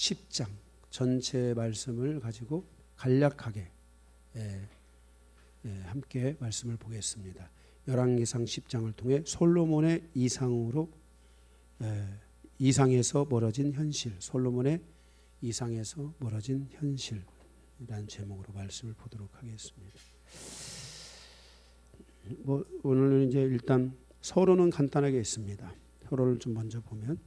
10장 전체 말씀을 가지고 간략하게 함께 말씀을 보겠습니다. 열왕기상 10장을 통해 솔로몬의 이상에서 멀어진 현실, 솔로몬의 이상에서 멀어진 현실이라는 제목으로 말씀을 보도록 하겠습니다. 오늘은 이제 일단 서론은 간단하게 있습니다. 서론을 좀 먼저 보면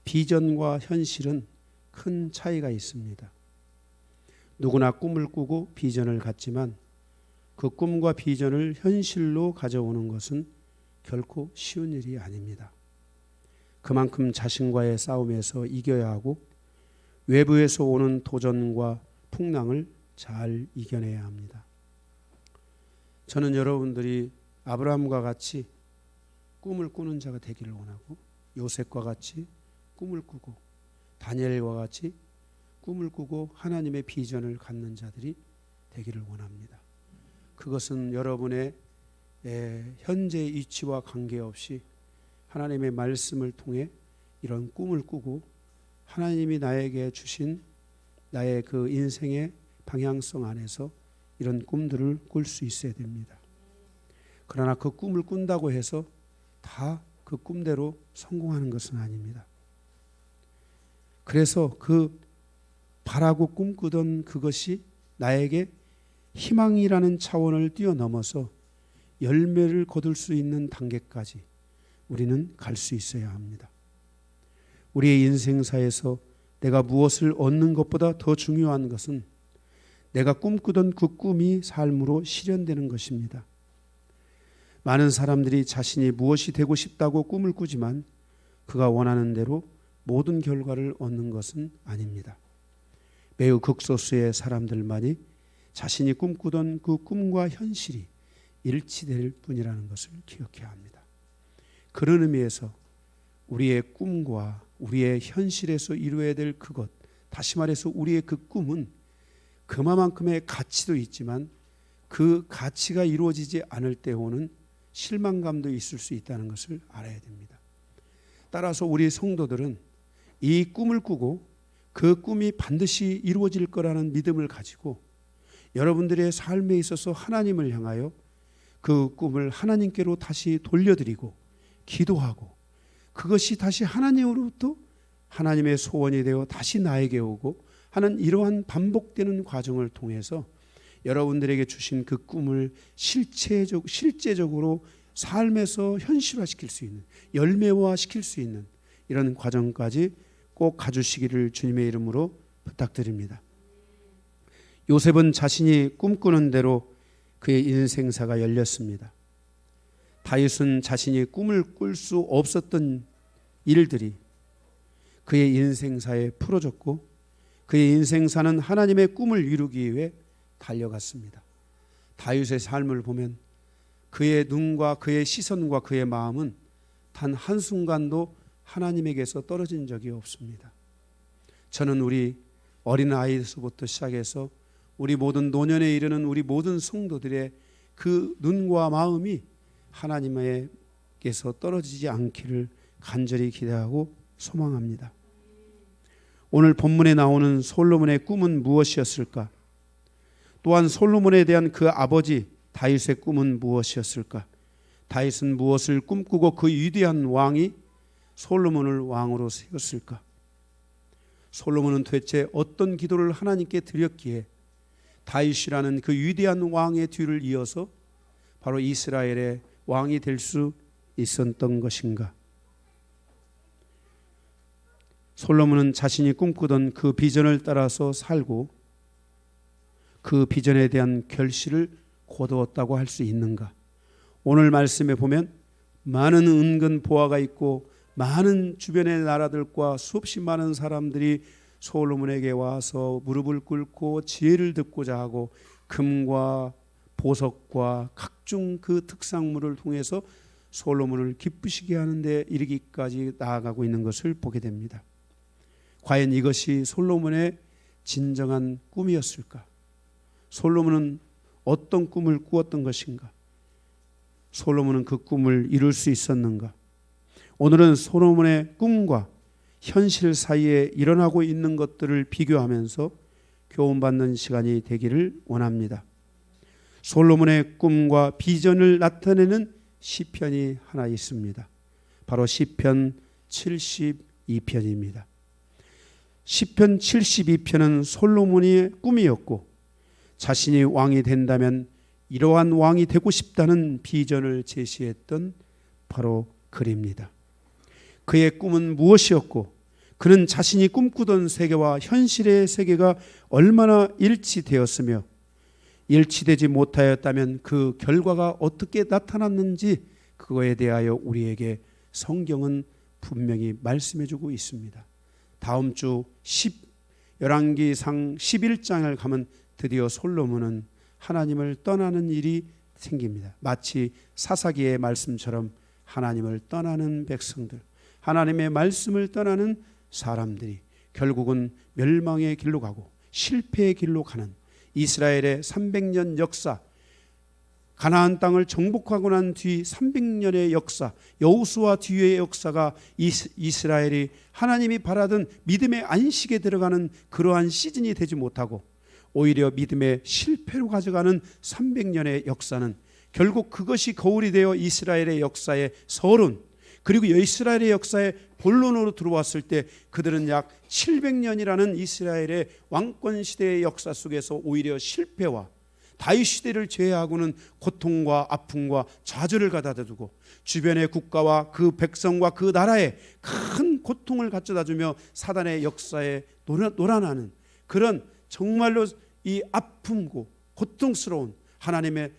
비전과 현실은 큰 차이가 있습니다. 누구나 꿈을 꾸고 비전을 갖지만 그 꿈과 비전을 현실로 가져오는 것은 결코 쉬운 일이 아닙니다. 그만큼 자신과의 싸움에서 이겨야 하고 외부에서 오는 도전과 풍랑을 잘 이겨내야 합니다. 저는 여러분들이 아브라함과 같이 꿈을 꾸는 자가 되기를 원하고 요셉과 같이 꿈을 꾸고 다니엘과 같이 꿈을 꾸고 하나님의 비전을 갖는 자들이 되기를 원합니다. 그것은 여러분의 현재 위치와 관계없이 하나님의 말씀을 통해 이런 꿈을 꾸고 하나님이 나에게 주신 나의 그 인생의 방향성 안에서 이런 꿈들을 꿀 수 있어야 됩니다. 그러나 그 꿈을 꾼다고 해서 다 그 꿈대로 성공하는 것은 아닙니다. 그래서 그 바라고 꿈꾸던 그것이 나에게 희망이라는 차원을 뛰어넘어서 열매를 거둘 수 있는 단계까지 우리는 갈 수 있어야 합니다. 우리의 인생사에서 내가 무엇을 얻는 것보다 더 중요한 것은 내가 꿈꾸던 그 꿈이 삶으로 실현되는 것입니다. 많은 사람들이 자신이 무엇이 되고 싶다고 꿈을 꾸지만 그가 원하는 대로 모든 결과를 얻는 것은 아닙니다. 매우 극소수의 사람들만이 자신이 꿈꾸던 그 꿈과 현실이 일치될 뿐이라는 것을 기억해야 합니다. 그런 의미에서 우리의 꿈과 우리의 현실에서 이루어야 될 그것, 다시 말해서 우리의 그 꿈은 그만큼의 가치도 있지만 그 가치가 이루어지지 않을 때 오는 실망감도 있을 수 있다는 것을 알아야 됩니다. 따라서 우리 성도들은 이 꿈을 꾸고 그 꿈이 반드시 이루어질 거라는 믿음을 가지고 여러분들의 삶에 있어서 하나님을 향하여 그 꿈을 하나님께로 다시 돌려드리고 기도하고 그것이 다시 하나님으로부터 하나님의 소원이 되어 다시 나에게 오고 하는 이러한 반복되는 과정을 통해서 여러분들에게 주신 그 꿈을 실제적으로 삶에서 현실화시킬 수 있는, 열매화시킬 수 있는 이런 과정까지 꼭 가주시기를 주님의 이름으로 부탁드립니다. 요셉은 자신이 꿈꾸는 대로 그의 인생사가 열렸습니다. 다윗은 자신이 꿈을 꿀 수 없었던 일들이 그의 인생사에 풀어졌고 그의 인생사는 하나님의 꿈을 이루기 위해 달려갔습니다. 다윗의 삶을 보면 그의 눈과 그의 시선과 그의 마음은 단 한순간도 하나님에게서 떨어진 적이 없습니다. 저는 우리 어린아이에서부터 시작해서 우리 모든 노년에 이르는 우리 모든 성도들의 그 눈과 마음이 하나님에게서 떨어지지 않기를 간절히 기대하고 소망합니다. 오늘 본문에 나오는 솔로몬의 꿈은 무엇이었을까? 또한 솔로몬에 대한 그 아버지 다윗의 꿈은 무엇이었을까? 다윗은 무엇을 꿈꾸고 그 위대한 왕이 솔로몬을 왕으로 세웠을까? 솔로몬은 대체 어떤 기도를 하나님께 드렸기에 다윗이라는 그 위대한 왕의 뒤를 이어서 바로 이스라엘의 왕이 될 수 있었던 것인가? 솔로몬은 자신이 꿈꾸던 그 비전을 따라서 살고 그 비전에 대한 결실을 거두었다고 할 수 있는가? 오늘 말씀에 보면 많은 은근 보화가 있고 많은 주변의 나라들과 수없이 많은 사람들이 솔로몬에게 와서 무릎을 꿇고 지혜를 듣고자 하고 금과 보석과 각종 그 특산물을 통해서 솔로몬을 기쁘시게 하는데 이르기까지 나아가고 있는 것을 보게 됩니다. 과연 이것이 솔로몬의 진정한 꿈이었을까? 솔로몬은 어떤 꿈을 꾸었던 것인가? 솔로몬은 그 꿈을 이룰 수 있었는가? 오늘은 솔로몬의 꿈과 현실 사이에 일어나고 있는 것들을 비교하면서 교훈받는 시간이 되기를 원합니다. 솔로몬의 꿈과 비전을 나타내는 시편이 하나 있습니다. 바로 시편 72편입니다. 시편 72편은 솔로몬의 꿈이었고 자신이 왕이 된다면 이러한 왕이 되고 싶다는 비전을 제시했던 바로 글입니다. 그의 꿈은 무엇이었고 그는 자신이 꿈꾸던 세계와 현실의 세계가 얼마나 일치되었으며 일치되지 못하였다면 그 결과가 어떻게 나타났는지 그거에 대하여 우리에게 성경은 분명히 말씀해주고 있습니다. 다음 주 열왕기상 11장을 가면 드디어 솔로몬은 하나님을 떠나는 일이 생깁니다. 마치 사사기의 말씀처럼 하나님을 떠나는 백성들, 하나님의 말씀을 떠나는 사람들이 결국은 멸망의 길로 가고 실패의 길로 가는 이스라엘의 300년 역사, 가나안 땅을 정복하고 난 뒤 300년의 역사, 여호수아 뒤의 역사가 이스라엘이 하나님이 바라던 믿음의 안식에 들어가는 그러한 시즌이 되지 못하고 오히려 믿음의 실패로 가져가는 300년의 역사는 결국 그것이 거울이 되어 이스라엘의 역사의 서론, 그리고 이스라엘의 역사의 본론으로 들어왔을 때 그들은 약 700년이라는 이스라엘의 왕권 시대의 역사 속에서 오히려 실패와 다윗 시대를 제외하고는 고통과 아픔과 좌절을 가져다 두고 주변의 국가와 그 백성과 그 나라에 큰 고통을 가져다 주며 사단의 역사에 놀아나는 그런 정말로 이 아픔고 고통스러운 하나님은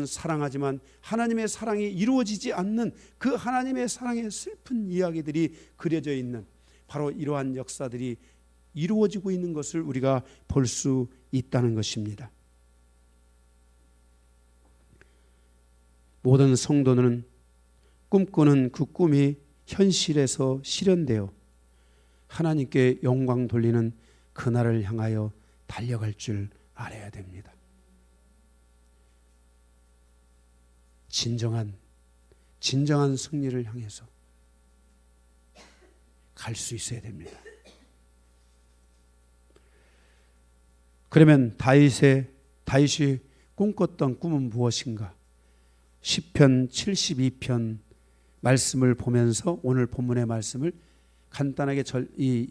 사랑하지만 하나님의 사랑이 이루어지지 않는 그 하나님의 사랑의 슬픈 이야기들이 그려져 있는 바로 이러한 역사들이 이루어지고 있는 것을 우리가 볼 수 있다는 것입니다. 모든 성도는 꿈꾸는 그 꿈이 현실에서 실현되어 하나님께 영광 돌리는 그날을 향하여 달려갈 줄 알아야 됩니다. 진정한 승리를 향해서 갈 수 있어야 됩니다. 그러면 다윗이 꿈꿨던 꿈은 무엇인가? 시편 72편 말씀을 보면서 오늘 본문의 말씀을 간단하게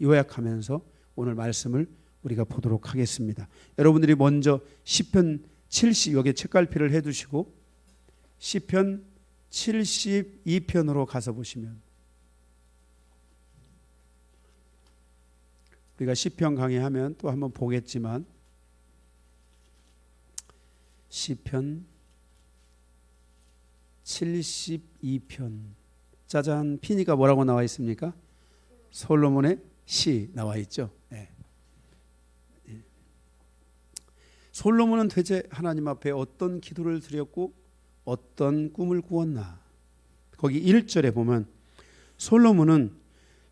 요약하면서 오늘 말씀을 우리가 보도록 하겠습니다. 여러분들이 먼저 시편 70 여기 책갈피를 해두시고 시편 72편으로 가서 보시면 우리가 시편 강의하면 또 한번 보겠지만 시편 72편 짜잔 피니가 뭐라고 나와 있습니까? 솔로몬의 시 나와 있죠. 네. 솔로몬은 대체 하나님 앞에 어떤 기도를 드렸고 어떤 꿈을 꾸었나? 거기 1절에 보면 솔로몬은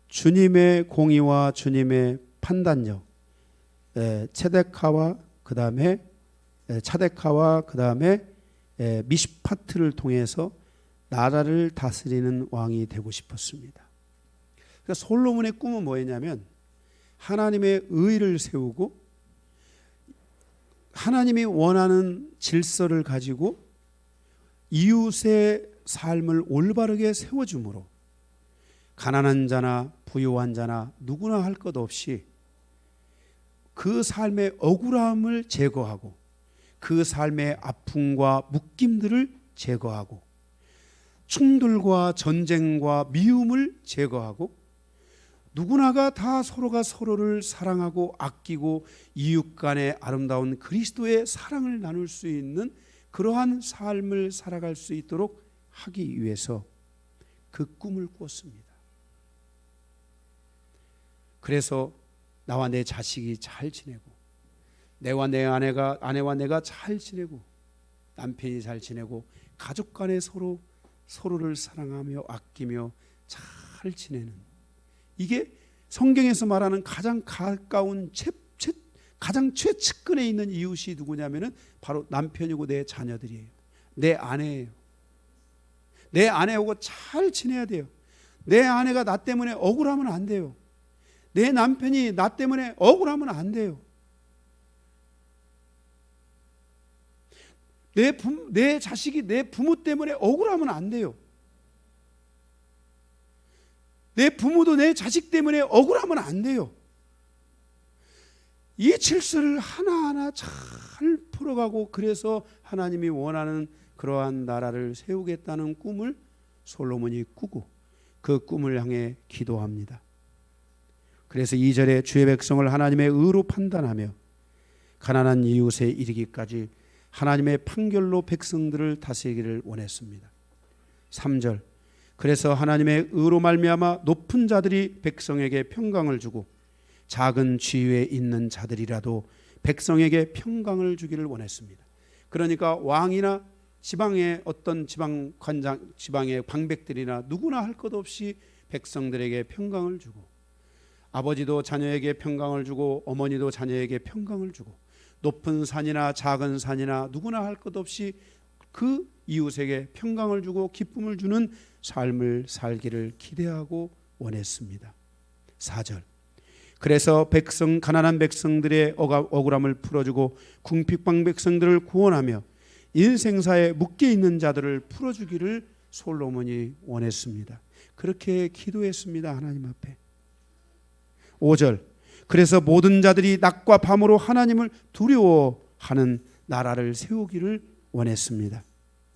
주님의 공의와 주님의 판단력, 차데카와 그다음에 미시파트를 통해서 나라를 다스리는 왕이 되고 싶었습니다. 그러니까 솔로몬의 꿈은 뭐였냐면 하나님의 의를 세우고 하나님이 원하는 질서를 가지고 이웃의 삶을 올바르게 세워줌으로 가난한 자나 부유한 자나 누구나 할 것 없이 그 삶의 억울함을 제거하고 그 삶의 아픔과 묶임들을 제거하고 충돌과 전쟁과 미움을 제거하고 누구나가 다 서로가 서로를 사랑하고 아끼고 이웃 간의 아름다운 그리스도의 사랑을 나눌 수 있는 그러한 삶을 살아갈 수 있도록 하기 위해서 그 꿈을 꿨습니다. 그래서 나와 내 자식이 잘 지내고 내와 내 아내와 내가 잘 지내고 남편이 잘 지내고 가족 간에 서로를 사랑하며 아끼며 잘 지내는 이게 성경에서 말하는 가장 가까운 가장 최측근에 있는 이웃이 누구냐면은 바로 남편이고 내 자녀들이에요. 내 아내예요. 내 아내하고 잘 지내야 돼요. 내 아내가 나 때문에 억울하면 안 돼요. 내 남편이 나 때문에 억울하면 안 돼요. 내 자식이 내 부모 때문에 억울하면 안 돼요. 내 부모도 내 자식 때문에 억울하면 안 돼요. 이 질서를 하나하나 잘 풀어가고, 그래서 하나님이 원하는 그러한 나라를 세우겠다는 꿈을 솔로몬이 꾸고 그 꿈을 향해 기도합니다. 그래서 2절에 주의 백성을 하나님의 의로 판단하며 가난한 이웃에 이르기까지 하나님의 판결로 백성들을 다스리기를 원했습니다. 3절, 그래서 하나님의 의로 말미암아 높은 자들이 백성에게 평강을 주고 작은 지위에 있는 자들이라도 백성에게 평강을 주기를 원했습니다. 그러니까 왕이나 지방의 어떤 지방의 방백들이나 누구나 할 것 없이 백성들에게 평강을 주고, 아버지도 자녀에게 평강을 주고 어머니도 자녀에게 평강을 주고, 높은 산이나 작은 산이나 누구나 할 것 없이 그 이웃에게 평강을 주고 기쁨을 주는 삶을 살기를 기대하고 원했습니다. 4절, 그래서 가난한 백성들의 억울함을 풀어주고 궁핍한 백성들을 구원하며 인생사에 묶여있는 자들을 풀어주기를 솔로몬이 원했습니다. 그렇게 기도했습니다. 하나님 앞에. 5절, 그래서 모든 자들이 낮과 밤으로 하나님을 두려워하는 나라를 세우기를 원했습니다.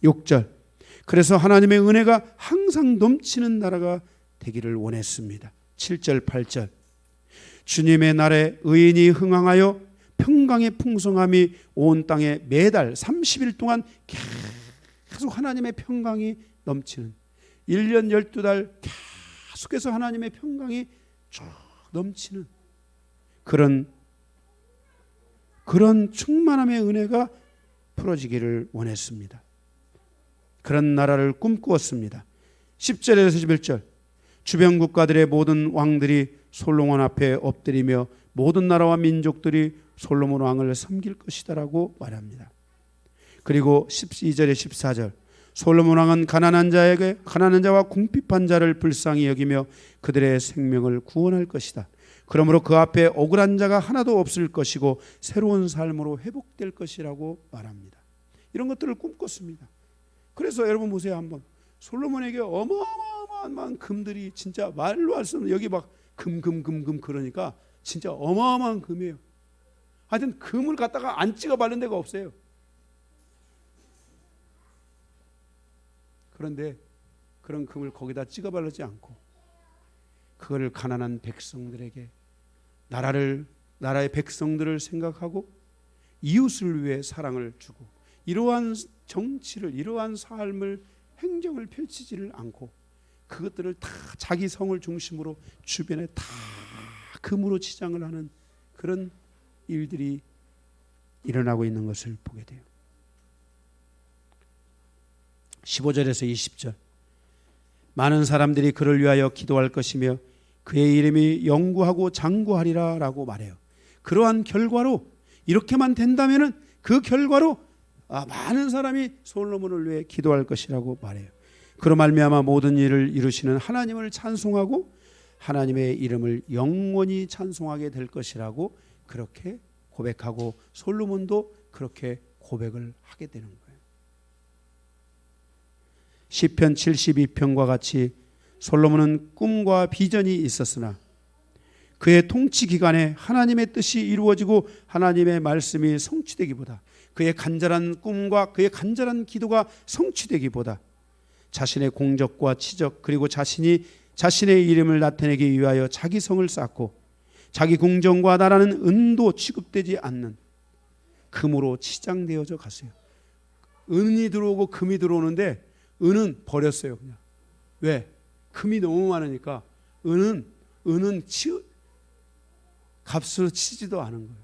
6절, 그래서 하나님의 은혜가 항상 넘치는 나라가 되기를 원했습니다. 7절, 8절, 주님의 날에 의인이 흥황하여 평강의 풍성함이 온 땅에 매달 30일 동안 계속 하나님의 평강이 넘치는, 1년 12달 계속해서 하나님의 평강이 쭉 넘치는 그런 충만함의 은혜가 풀어지기를 원했습니다. 그런 나라를 꿈꾸었습니다. 10절에서 11절, 주변 국가들의 모든 왕들이 솔로몬 앞에 엎드리며 모든 나라와 민족들이 솔로몬 왕을 섬길 것이다라고 말합니다. 그리고 12절에 14절, 솔로몬 왕은 가난한 자와 궁핍한 자를 불쌍히 여기며 그들의 생명을 구원할 것이다. 그러므로 그 앞에 억울한 자가 하나도 없을 것이고 새로운 삶으로 회복될 것이라고 말합니다. 이런 것들을 꿈꿨습니다. 그래서 여러분 보세요. 한번 솔로몬에게 어마어마한 금들이, 진짜 말로 할 수 없는, 여기 막 금 그러니까 진짜 어마어마한 금이에요. 하여튼 금을 갖다가 안 찍어 바른 데가 없어요. 그런데 그런 금을 거기다 찍어 바르지 않고 그거를 가난한 백성들에게, 나라의 백성들을 생각하고 이웃을 위해 사랑을 주고, 이러한 정치를, 이러한 삶을, 행정을 펼치지를 않고 그것들을 다 자기 성을 중심으로 주변에 다 금으로 치장을 하는 그런 일들이 일어나고 있는 것을 보게 돼요. 15절에서 20절, 많은 사람들이 그를 위하여 기도할 것이며 그의 이름이 영구하고 장구하리라 라고 말해요. 그러한 결과로, 이렇게만 된다면 그 결과로 많은 사람이 솔로몬을 위해 기도할 것이라고 말해요. 그로 말미암아 모든 일을 이루시는 하나님을 찬송하고 하나님의 이름을 영원히 찬송하게 될 것이라고 그렇게 고백하고, 솔로몬도 그렇게 고백을 하게 되는 거예요. 시편 72편과 같이 솔로몬은 꿈과 비전이 있었으나 그의 통치 기간에 하나님의 뜻이 이루어지고 하나님의 말씀이 성취되기보다, 그의 간절한 꿈과 그의 간절한 기도가 성취되기보다 자신의 공적과 치적, 그리고 자신의 이름을 나타내기 위하여 자기 성을 쌓고 자기 궁정과 나라는 은도 취급되지 않는 금으로 치장되어져 갔어요. 은이 들어오고 금이 들어오는데 은은 버렸어요. 그냥. 왜? 금이 너무 많으니까 은은 값으로 치지도 않은 거예요.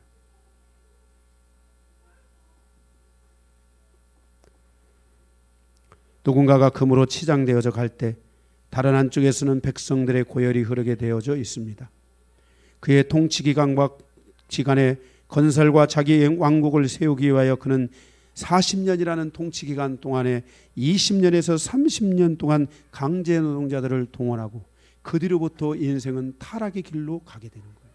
누군가가 금으로 치장되어져 갈 때 다른 한쪽에서는 백성들의 고열이 흐르게 되어져 있습니다. 그의 통치 기간에 건설과 자기의 왕국을 세우기 위하여 그는 40년이라는 통치 기간 동안에 20년에서 30년 동안 강제 노동자들을 동원하고 그 뒤로부터 인생은 타락의 길로 가게 되는 거예요.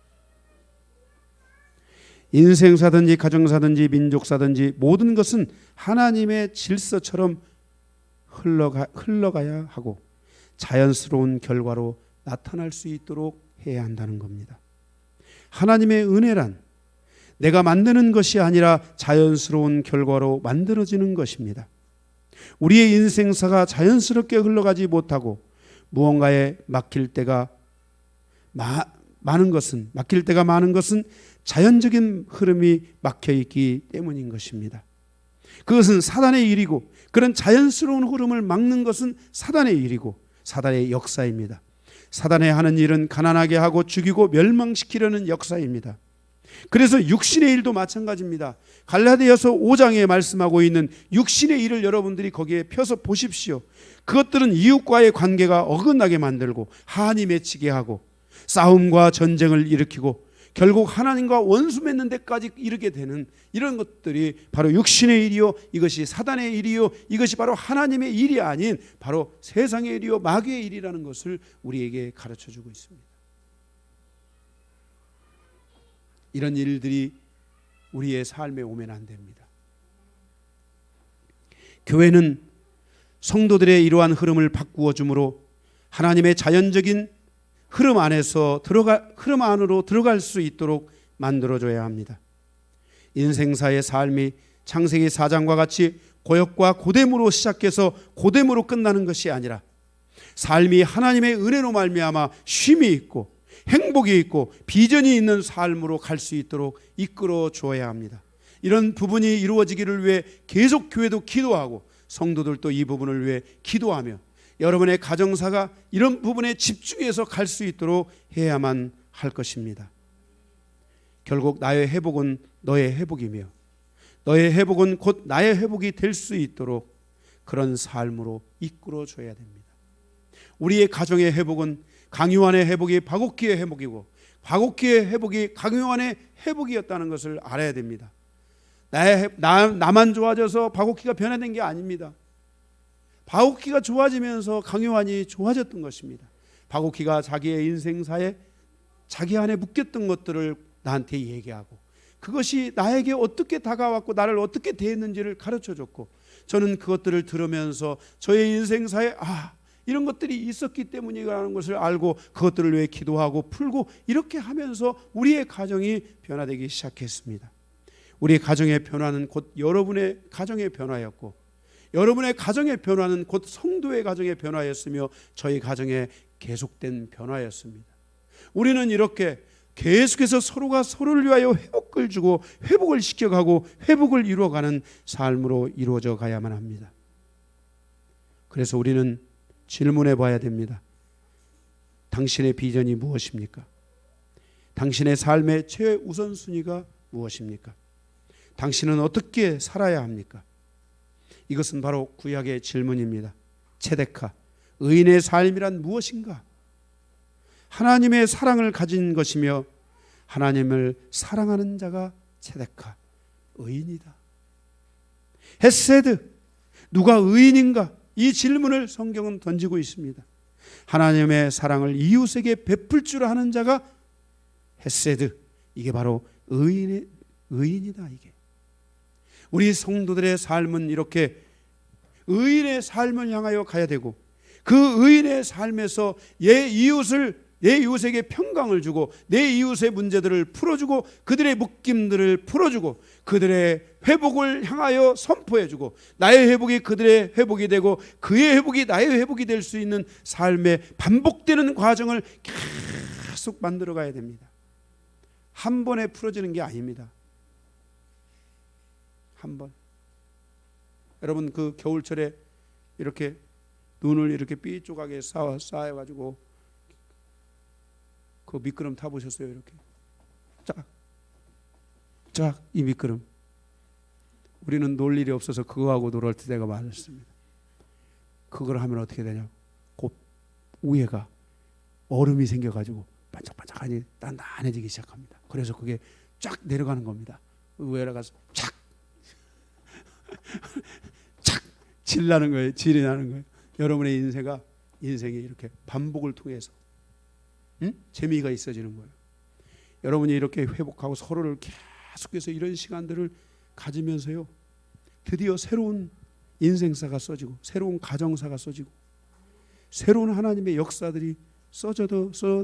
인생사든지 가정사든지 민족사든지 모든 것은 하나님의 질서처럼 흘러가야 하고 자연스러운 결과로 나타날 수 있도록 해야 한다는 겁니다. 하나님의 은혜란 내가 만드는 것이 아니라 자연스러운 결과로 만들어지는 것입니다. 우리의 인생사가 자연스럽게 흘러가지 못하고 무언가에 맡길 때가 많은 것은 자연적인 흐름이 막혀 있기 때문인 것입니다. 그것은 사단의 일이고 그런 자연스러운 흐름을 막는 것은 사단의 일이고 사단의 역사입니다. 사단의 하는 일은 가난하게 하고 죽이고 멸망시키려는 역사입니다. 그래서 육신의 일도 마찬가지입니다. 갈라디아서 5장에 말씀하고 있는 육신의 일을 여러분들이 거기에 펴서 보십시오. 그것들은 이웃과의 관계가 어긋나게 만들고 한이 맺히게 하고 싸움과 전쟁을 일으키고 결국 하나님과 원수 맺는 데까지 이르게 되는 이런 것들이 바로 육신의 일이요, 이것이 사단의 일이요, 이것이 바로 하나님의 일이 아닌 바로 세상의 일이요 마귀의 일이라는 것을 우리에게 가르쳐주고 있습니다. 이런 일들이 우리의 삶에 오면 안 됩니다. 교회는 성도들의 이러한 흐름을 바꾸어 주므로 하나님의 자연적인 흐름 안으로 들어갈 수 있도록 만들어줘야 합니다. 인생사의 삶이 창세기 4장과 같이 고역과 고됨으로 시작해서 고됨으로 끝나는 것이 아니라 삶이 하나님의 은혜로 말미암아 쉼이 있고 행복이 있고 비전이 있는 삶으로 갈 수 있도록 이끌어 주어야 합니다. 이런 부분이 이루어지기를 위해 계속 교회도 기도하고 성도들도 이 부분을 위해 기도하며 여러분의 가정사가 이런 부분에 집중해서 갈 수 있도록 해야만 할 것입니다. 결국 나의 회복은 너의 회복이며 너의 회복은 곧 나의 회복이 될 수 있도록 그런 삶으로 이끌어 줘야 됩니다. 우리의 가정의 회복은 강요한의 회복이 바곡기의 회복이고 바곡기의 회복이 강요한의 회복이었다는 것을 알아야 됩니다. 나만 좋아져서 바곡기가 변화된 게 아닙니다. 바곡기가 좋아지면서 강요한이 좋아졌던 것입니다. 바곡기가 자기의 인생사에 자기 안에 묶였던 것들을 나한테 얘기하고 그것이 나에게 어떻게 다가왔고 나를 어떻게 대했는지를 가르쳐줬고 저는 그것들을 들으면서 저의 인생사에 이런 것들이 있었기 때문이라는 것을 알고 그것들을 위해 기도하고 풀고 이렇게 하면서 우리의 가정이 변화되기 시작했습니다. 우리의 가정의 변화는 곧 여러분의 가정의 변화였고 여러분의 가정의 변화는 곧 성도의 가정의 변화였으며 저희 가정의 계속된 변화였습니다. 우리는 이렇게 계속해서 서로가 서로를 위하여 회복을 주고 회복을 시켜가고 회복을 이루어가는 삶으로 이루어져 가야만 합니다. 그래서 우리는 질문해 봐야 됩니다. 당신의 비전이 무엇입니까? 당신의 삶의 최우선순위가 무엇입니까? 당신은 어떻게 살아야 합니까? 이것은 바로 구약의 질문입니다. 체데카, 의인의 삶이란 무엇인가? 하나님의 사랑을 가진 것이며 하나님을 사랑하는 자가 체데카, 의인이다. 헤세드, 누가 의인인가? 이 질문을 성경은 던지고 있습니다. 하나님의 사랑을 이웃에게 베풀 줄 아는 자가 헤세드, 이게 바로 의인이다. 이게 우리 성도들의 삶은 이렇게 의인의 삶을 향하여 가야 되고 그 의인의 삶에서 내 이웃에게 평강을 주고 내 이웃의 문제들을 풀어주고 그들의 묶임들을 풀어주고 그들의 회복을 향하여 선포해주고 나의 회복이 그들의 회복이 되고 그의 회복이 나의 회복이 될 수 있는 삶의 반복되는 과정을 계속 만들어 가야 됩니다. 한 번에 풀어지는 게 아닙니다. 한 번. 여러분 그 겨울철에 이렇게 눈을 이렇게 삐쪽하게 쌓아가지고 그 미끄럼 타보셨어요? 이렇게 쫙 이 미끄럼. 우리는 놀 일이 없어서 그거하고 놀을 때가 많았습니다. 그걸 하면 어떻게 되냐? 곧 위에가 얼음이 생겨가지고 반짝반짝하니 단단해지기 시작합니다. 그래서 그게 쫙 내려가는 겁니다. 위에가 가서 쫙 질나는 거예요. 질이 나는 거예요. 여러분의 인생이 이렇게 반복을 통해서 재미가 있어지는 거예요. 여러분이 이렇게 회복하고 서로를 계속해서 이런 시간들을 가지면서요, 드디어 새로운 인생사가 써지고 새로운 가정사가 써지고 새로운 하나님의 역사들이 써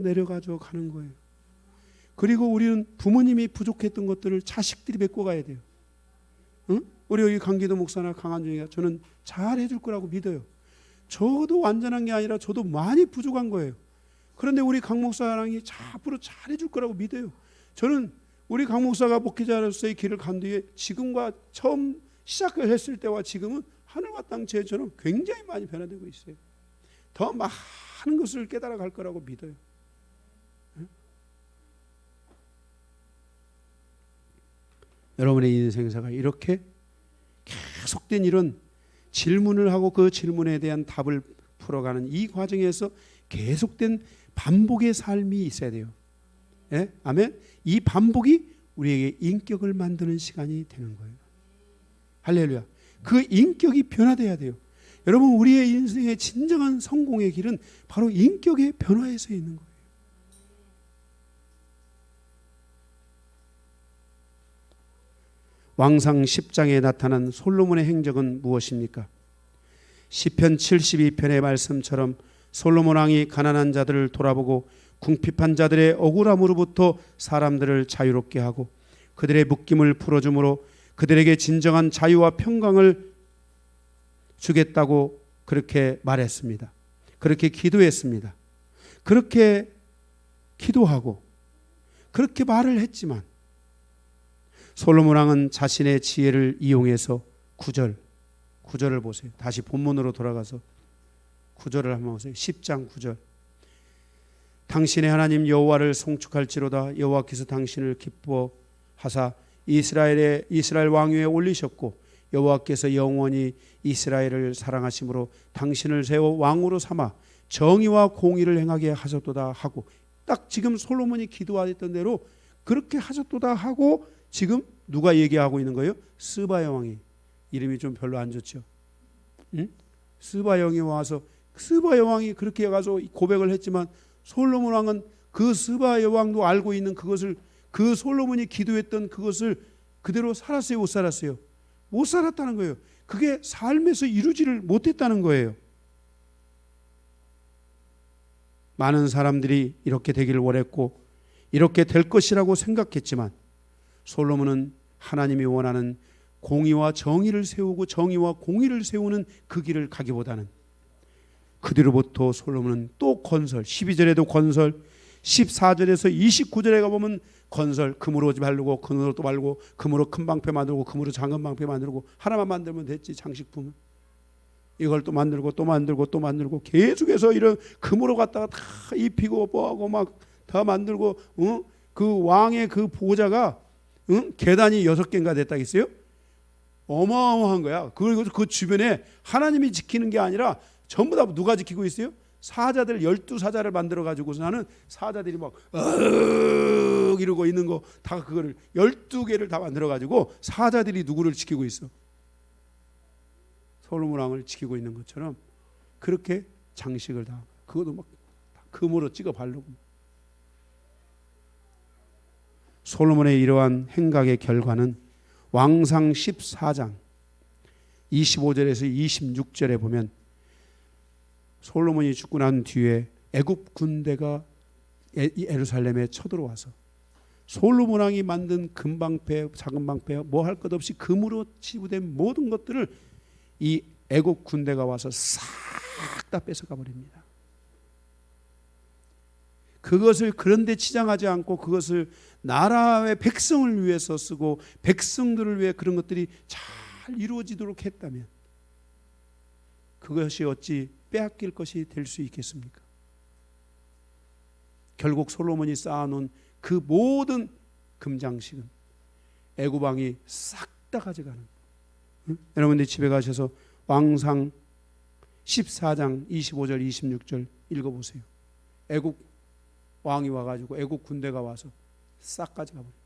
내려가져 가는 거예요. 그리고 우리는 부모님이 부족했던 것들을 자식들이 메꿔가야 돼요. 우리 여기 강기도 목사나 강한중이가 저는 잘 해줄 거라고 믿어요. 저도 완전한 게 아니라 저도 많이 부족한 거예요. 그런데 우리 강 목사랑이 앞으로 잘 해줄 거라고 믿어요. 저는 우리 강 목사가 목회자로서의 길을 간 뒤에 지금과 처음 시작을 했을 때와 지금은 하늘과 땅 차이처럼 굉장히 많이 변화되고 있어요. 더 많은 것을 깨달아 갈 거라고 믿어요. 여러분의 인생사가 이렇게 계속된 이런 질문을 하고 그 질문에 대한 답을 풀어가는 이 과정에서 계속된 반복의 삶이 있어야 돼요. 예? 아멘. 이 반복이 우리에게 인격을 만드는 시간이 되는 거예요. 할렐루야. 그 인격이 변화돼야 돼요. 여러분, 우리의 인생의 진정한 성공의 길은 바로 인격의 변화에서 있는 거예요. 왕상 10장에 나타난 솔로몬의 행적은 무엇입니까? 시편 72편의 말씀처럼 솔로몬 왕이 가난한 자들을 돌아보고 궁핍한 자들의 억울함으로부터 사람들을 자유롭게 하고 그들의 묶임을 풀어줌으로 그들에게 진정한 자유와 평강을 주겠다고 그렇게 말했습니다. 그렇게 기도했습니다. 그렇게 기도하고 그렇게 말을 했지만 솔로몬 왕은 자신의 지혜를 이용해서 9절을 보세요. 다시 본문으로 돌아가서 9절을 한번 보세요. 10장 9절. 당신의 하나님 여호와를 송축할지로다. 여호와께서 당신을 기뻐하사 이스라엘 왕위에 올리셨고 여호와께서 영원히 이스라엘을 사랑하심으로 당신을 세워 왕으로 삼아 정의와 공의를 행하게 하셨도다 하고, 딱 지금 솔로몬이 기도하였던 대로 그렇게 하셨도다 하고 지금 누가 얘기하고 있는 거예요? 스바야 왕이. 이름이 좀 별로 안 좋죠. 스바야 왕이 와서 스바야 왕이 그렇게 가서 고백을 했지만 솔로몬 왕은 그 스바야 왕도 알고 있는 그것을, 그 솔로몬이 기도했던 그것을 그대로 살았어요? 못 살았어요? 못 살았다는 거예요. 그게 삶에서 이루지를 못했다는 거예요. 많은 사람들이 이렇게 되기를 원했고 이렇게 될 것이라고 생각했지만 솔로몬은 하나님이 원하는 공의와 정의를 세우고 정의와 공의를 세우는 그 길을 가기보다는 그 뒤로부터 솔로몬은 또 건설, 12절에도 건설, 14절에서 29절에 가보면 건설, 금으로 바르고 금으로 또 바르고 금으로 큰 방패 만들고 금으로 작은 방패 만들고, 하나만 만들면 됐지. 장식품은 이걸 또 만들고 또 만들고 또 만들고 계속해서 이런 금으로 갖다가 다 입히고 뭐하고 막 다 만들고, 그 왕의 그 보좌가 계단이 6개인가 됐다 했어요. 어마어마한 거야. 그리고 그 주변에 하나님이 지키는 게 아니라 전부 다 누가 지키고 있어요? 사자들 12사자를 만들어 가지고서 나는 사자들이 막 이러고 있는 거 다 그거를 12개를 다 만들어 가지고 사자들이 누구를 지키고 있어? 솔로몬 왕을 지키고 있는 것처럼 그렇게 장식을 다, 그것도 막 금으로 찍어 바르고. 솔로몬의 이러한 행각의 결과는 왕상 14장 25절에서 26절에 보면 솔로몬이 죽고 난 뒤에 애굽 군대가 예루살렘에 쳐들어와서 솔로몬 왕이 만든 금방패, 작은 방패, 뭐 할 것 없이 금으로 치부된 모든 것들을 이 애굽 군대가 와서 싹 다 뺏어가 버립니다. 그것을 그런데 치장하지 않고 그것을 나라의 백성을 위해서 쓰고 백성들을 위해 그런 것들이 잘 이루어지도록 했다면 그것이 어찌 빼앗길 것이 될 수 있겠습니까? 결국 솔로몬이 쌓아놓은 그 모든 금장식은 애굽 왕이 싹 다 가져가는. 여러분들 집에 가셔서 왕상 14장 25절 26절 읽어보세요. 애굽 왕이 와가지고 애굽 군대가 와서 싹 가져가 버립니다.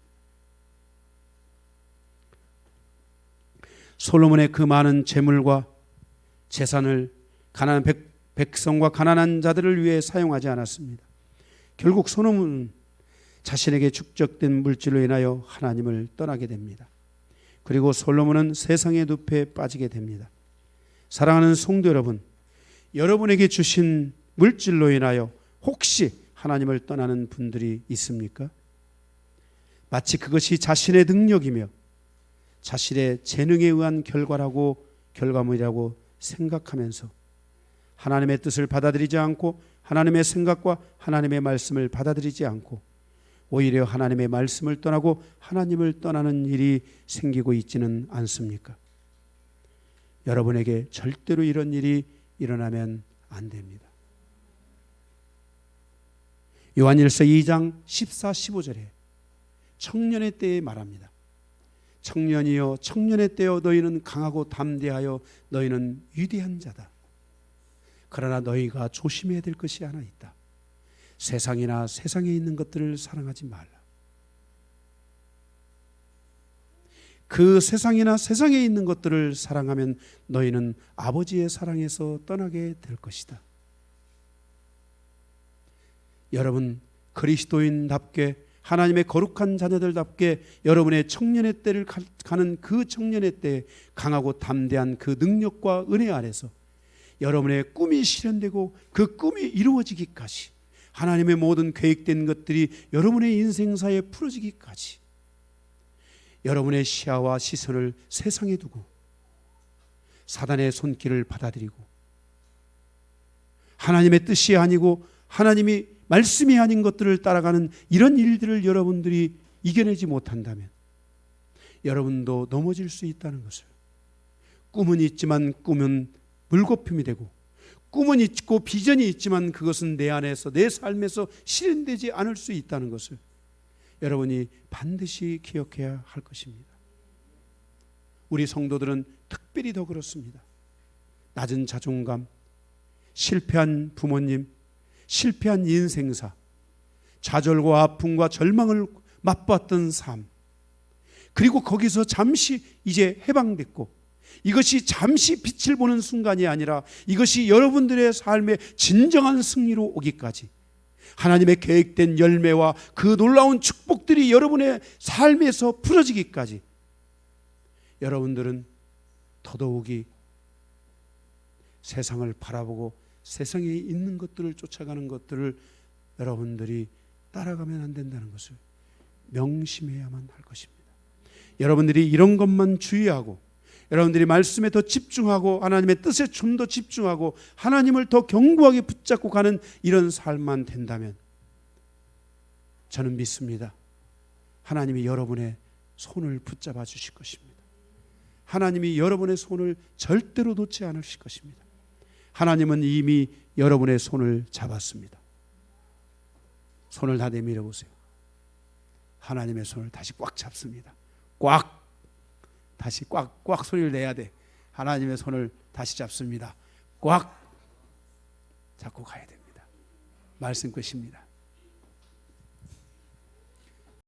솔로몬의 그 많은 재물과 재산을 가난한 백성과 가난한 자들을 위해 사용하지 않았습니다. 결국 소돔은 자신에게 축적된 물질로 인하여 하나님을 떠나게 됩니다. 그리고 솔로몬은 세상의 늪에 빠지게 됩니다. 사랑하는 성도 여러분, 여러분에게 주신 물질로 인하여 혹시 하나님을 떠나는 분들이 있습니까? 마치 그것이 자신의 능력이며 자신의 재능에 의한 결과물이라고 생각하면서 하나님의 뜻을 받아들이지 않고 하나님의 생각과 하나님의 말씀을 받아들이지 않고 오히려 하나님의 말씀을 떠나고 하나님을 떠나는 일이 생기고 있지는 않습니까? 여러분에게 절대로 이런 일이 일어나면 안 됩니다. 요한일서 2장 14, 15절에 청년의 때에 말합니다. 청년이여 청년의 때여 너희는 강하고 담대하여 너희는 위대한 자다. 그러나 너희가 조심해야 될 것이 하나 있다. 세상이나 세상에 있는 것들을 사랑하지 말라. 그 세상이나 세상에 있는 것들을 사랑하면 너희는 아버지의 사랑에서 떠나게 될 것이다. 여러분 그리스도인답게 하나님의 거룩한 자녀들답게 여러분의 청년의 때를 가는 그 청년의 때에 강하고 담대한 그 능력과 은혜 아래서 여러분의 꿈이 실현되고 그 꿈이 이루어지기까지 하나님의 모든 계획된 것들이 여러분의 인생사에 풀어지기까지 여러분의 시야와 시선을 세상에 두고 사단의 손길을 받아들이고 하나님의 뜻이 아니고 하나님이 말씀이 아닌 것들을 따라가는 이런 일들을 여러분들이 이겨내지 못한다면 여러분도 넘어질 수 있다는 것을, 꿈은 있지만 꿈은 물거품이 되고 꿈은 있고 비전이 있지만 그것은 내 안에서 내 삶에서 실현되지 않을 수 있다는 것을 여러분이 반드시 기억해야 할 것입니다. 우리 성도들은 특별히 더 그렇습니다. 낮은 자존감, 실패한 부모님, 실패한 인생사, 좌절과 아픔과 절망을 맛봤던 삶, 그리고 거기서 잠시 이제 해방됐고 이것이 잠시 빛을 보는 순간이 아니라 이것이 여러분들의 삶의 진정한 승리로 오기까지 하나님의 계획된 열매와 그 놀라운 축복들이 여러분의 삶에서 풀어지기까지 여러분들은 더더욱이 세상을 바라보고 세상에 있는 것들을 쫓아가는 것들을 여러분들이 따라가면 안 된다는 것을 명심해야만 할 것입니다. 여러분들이 이런 것만 주의하고 여러분들이 말씀에 더 집중하고 하나님의 뜻에 좀 더 집중하고 하나님을 더 견고하게 붙잡고 가는 이런 삶만 된다면 저는 믿습니다. 하나님이 여러분의 손을 붙잡아 주실 것입니다. 하나님이 여러분의 손을 절대로 놓지 않으실 것입니다. 하나님은 이미 여러분의 손을 잡았습니다. 손을 다 내밀어 보세요. 하나님의 손을 다시 꽉 잡습니다. 꽉, 다시 꽉 소리를 내야 돼. 하나님의 손을 다시 잡습니다. 꽉 잡고 가야 됩니다. 말씀 끝입니다.